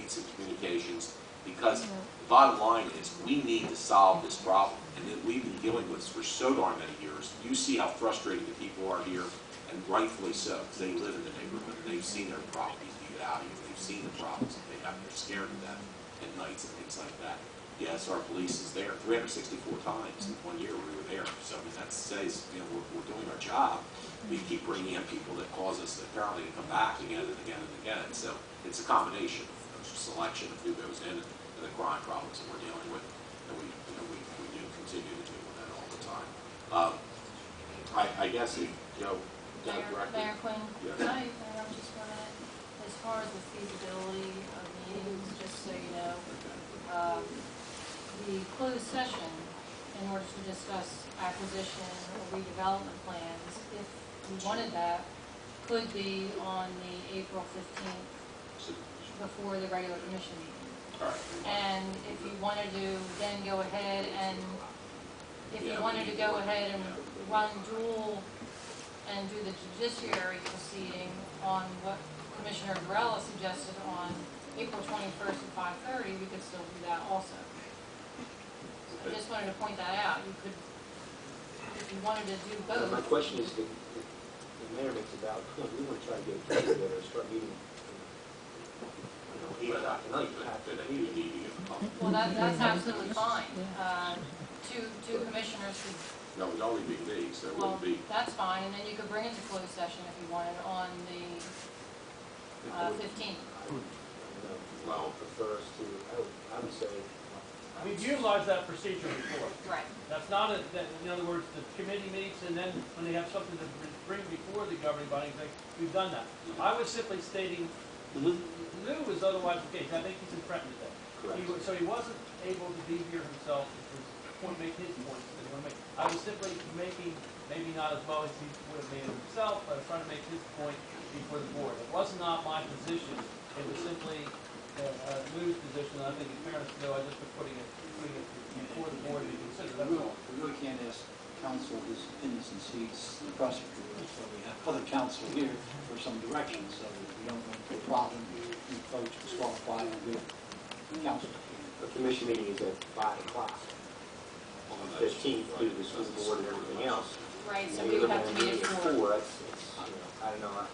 updates and communications, because the bottom line is we need to solve this problem, and that we've been dealing with this for so darn many years. You see how frustrated the people are here, and rightfully so, because they live in the neighborhood, and they've seen their properties be out here, they've seen the problems that they have, they're scared to death at nights and things like that. Yes, our police is there 364 times in 1 year we were there. So I mean, that says, you know, we're doing our job. We keep bringing in people that cause us apparently to come back again and again and again. So it's a combination of selection of who goes in and the crime problems that we're dealing with. And we do continue to deal with that all the time. I guess if, you know, Mayor Quinn, yes. can I interrupt just for a minute? As far as the feasibility of meetings, just so you know, the closed session, in order to discuss acquisition or redevelopment plans, if we wanted that, could be on the April 15th before the regular commission meeting. All right. And if you wanted to then go ahead and, run dual and do the judiciary proceeding on what Commissioner Varela suggested on April 21st at 5:30, we could still do that also. I just wanted to point that out. You could, if you wanted to do both. My question is, the mayor makes about, we want to try to get a committee together, start meeting, 8 o'clock tonight. Well, that's absolutely fine. Two commissioners should. No, it would only be me, so it Well, wouldn't be. that's fine, and then you could bring it to closed session if you wanted on the 15th. Well, prefers to, I would say. We've utilized that procedure before. Right. That's not in other words, the committee meets and then when they have something to bring before the governing body, we've done that. I was simply stating, Lou was otherwise the case. I think he's in Trenton today. Correct. So he wasn't able to be here himself to make his points that he wanted to make. I was simply making, maybe not as well as he would have made it himself, but I was trying to make his point before the board. It was not my position. It was simply Lou's position. I think in fairness to Lou, I just was putting it before the board to consider. That's all. We really can't ask counsel his opinion since he's the prosecutor. So we have other counsel here for some direction. So we don't want to problem. You folks disqualify and good counsel. The commission meeting is at 5 o'clock on the 15th due to the school board and everything else. Right, so we would have to meet at 4. I don't know, I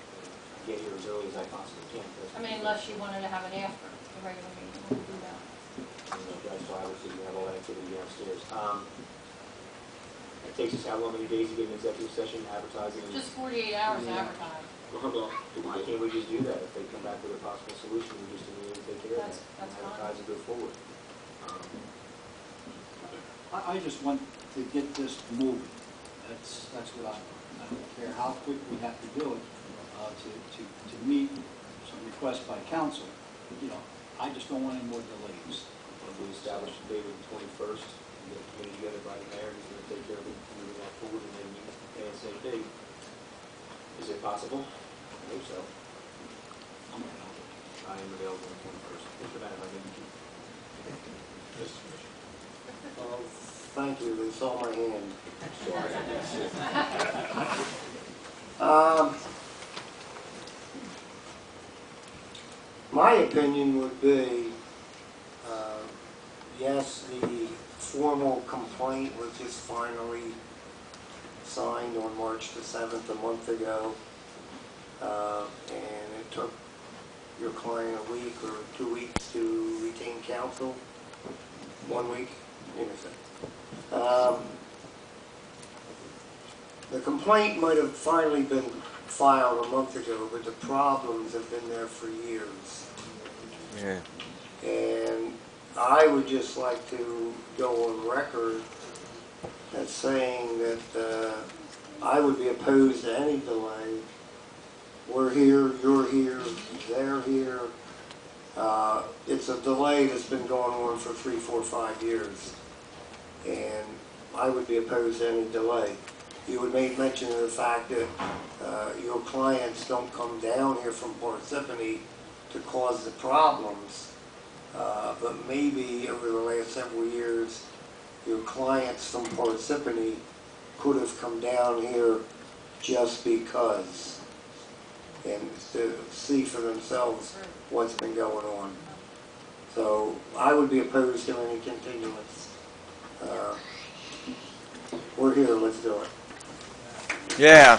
get here as early as I possibly can. I mean, unless you wanted to have it after the regular meeting, we could do that. That's why obviously we have all that activity downstairs. It takes us how many days to get an executive session advertising? Just 48 hours to advertise. Why can't we just do that? If they come back with a possible solution, we just immediately take care of that. That's advertise and go forward. I just want to get this moving. That's what I want. I don't care how quick we have to do it to meet some requests by council. You know, I just don't want any more delays. If we establish a date of the 21st, and get a committee together by the mayor, he's going to take care of it, moving that forward, and then meet ASAP. Is it possible? I hope so. I'm available. I am available on the 21st. Mr. Mayor, if I may keep. Thank you, they saw my hand. My opinion would be, yes, the formal complaint was just finally signed on March the 7th, a month ago, and it took your client a week or 2 weeks to retain counsel. 1 week, innocent. The complaint might have finally been filed a month ago, but the problems have been there for years. Yeah. And I would just like to go on record as saying that I would be opposed to any delay. We're here, you're here, they're here. It's a delay that's been going on for 3, 4, 5 years. And I would be opposed to any delay. You would make mention of the fact that your clients don't come down here from Parsippany to cause the problems, but maybe over the last several years, your clients from Parsippany could have come down here just because, and to see for themselves what's been going on. So I would be opposed to any continuance. We're here, let's do it. Yeah.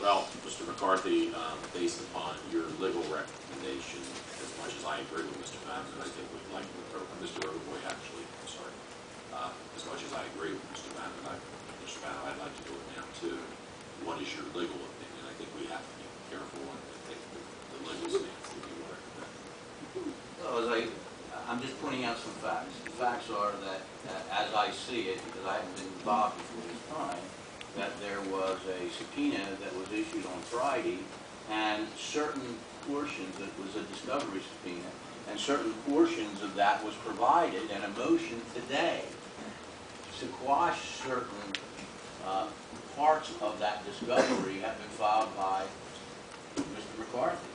Well, Mr. McCarthy, based upon your legal recommendation, as much as I agree with Mr. Madden, I think we'd like, or Mr. Overboy actually, I'm sorry, as much as I agree with Mr. Madden, I'd like to do it now too. What is your legal opinion? I think we have to be careful and take the legal stance that you recommend. Well, I'm just pointing out some facts. The facts are that, as I see it, because I haven't been involved before this time, that there was a subpoena that was issued on Friday, and certain portions, it was a discovery subpoena, and certain portions of that was provided, and a motion today to quash certain parts of that discovery have been filed by Mr. McCarthy.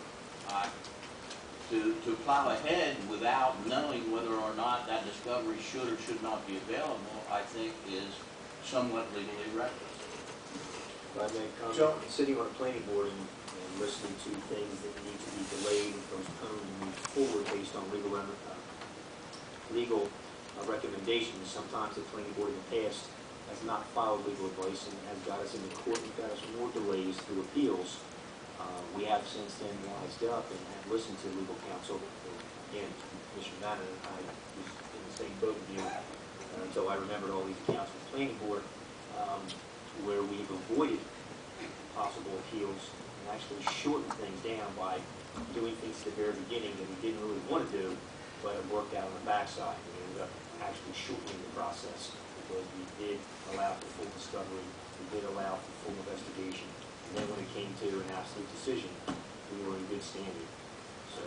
To plow ahead without knowing whether or not that discovery should or should not be available, I think is somewhat legally reckless. If I may comment, sitting on a planning board and listening to things that need to be delayed and postponed and moved forward based on legal recommendations, sometimes the planning board in the past has not followed legal advice and has got us into court and got us more delays through appeals. We have since then wised up and have listened to legal counsel. Again, Commissioner Bannon and I was in the same boat with you until I remembered all these accounts from the planning board, where we've avoided possible appeals and actually shortened things down by doing things at the very beginning that we didn't really want to do, but it worked out on the backside. We ended up actually shortening the process because we did allow for full discovery, we did allow for full investigation. And then when it came to an absolute decision, we were in good standing. So